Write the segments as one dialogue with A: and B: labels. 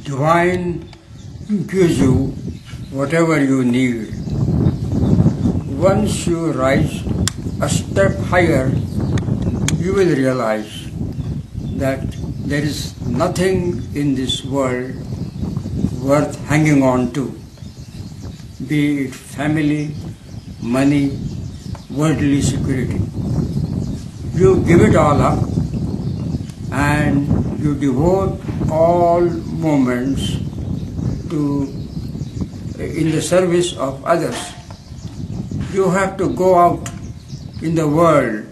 A: Divine gives you whatever you need. Once you rise a step higher, you will realize that there is nothing in this world worth hanging on to, be it family, money, worldly security. You give it all up and you devote all moments in the service of others. You have to go out in the world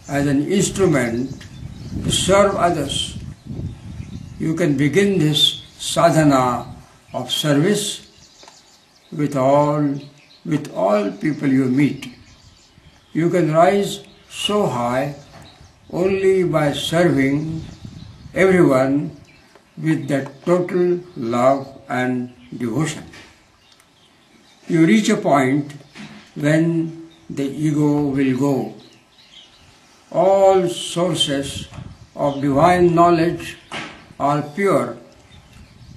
A: as an instrument to serve others. You can begin this sadhana of service with all people you meet. You can rise so high only by serving everyone with that total love and devotion. You reach a point when the ego will go. All sources of divine knowledge are pure.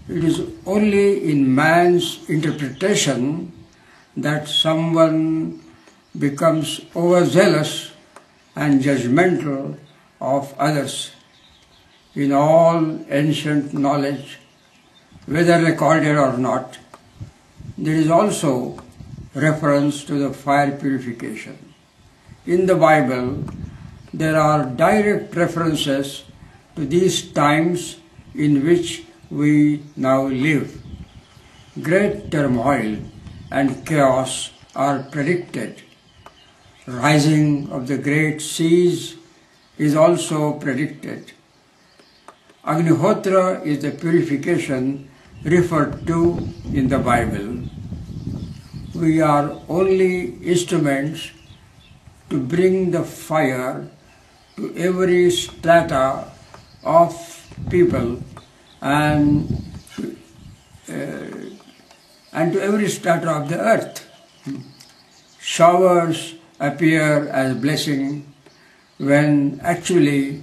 A: It is only in man's interpretation that someone becomes overzealous and judgmental of others. In all ancient knowledge, whether recorded or not, there is also reference to the fire purification. In the Bible, there are direct references to these times in which we now live. Great turmoil and chaos are predicted. Rising of the great seas is also predicted. Agnihotra is the purification referred to in the Bible. We are only instruments to bring the fire to every strata of people and to every strata of the earth. Showers appear as blessing when actually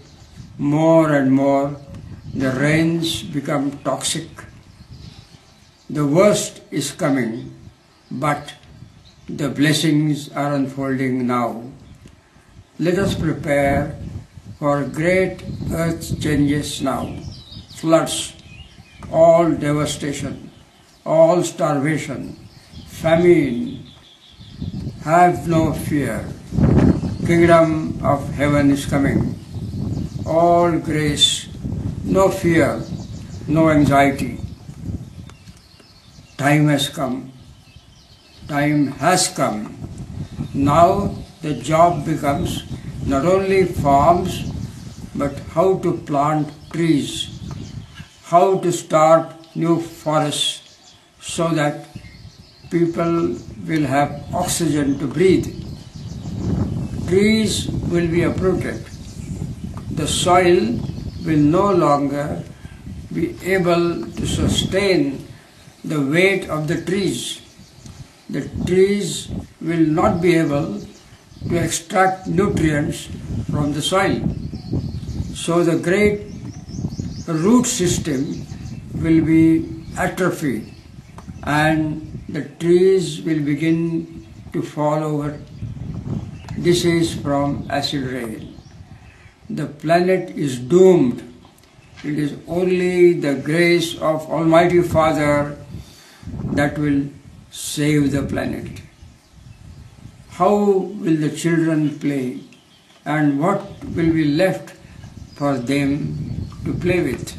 A: more and more the rains become toxic. The worst is coming, but the blessings are unfolding now. Let us prepare for great earth changes now. Floods, all devastation, all starvation, famine. Have no fear. Kingdom of heaven is coming. All grace, no fear, no anxiety. Time has come. Time has come. Now the job becomes not only farms, but how to plant trees, how to start new forests so that people will have oxygen to breathe. Trees will be uprooted. The soil will no longer be able to sustain the weight of the trees. The trees will not be able to extract nutrients from the soil. So the great root system will be atrophied and the trees will begin to fall over. This is from acid rain. The planet is doomed. It is only the grace of Almighty Father that will save the planet. How will the children play and what will be left for them to play with?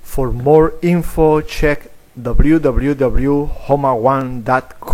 B: For more info, check www.homaone.com.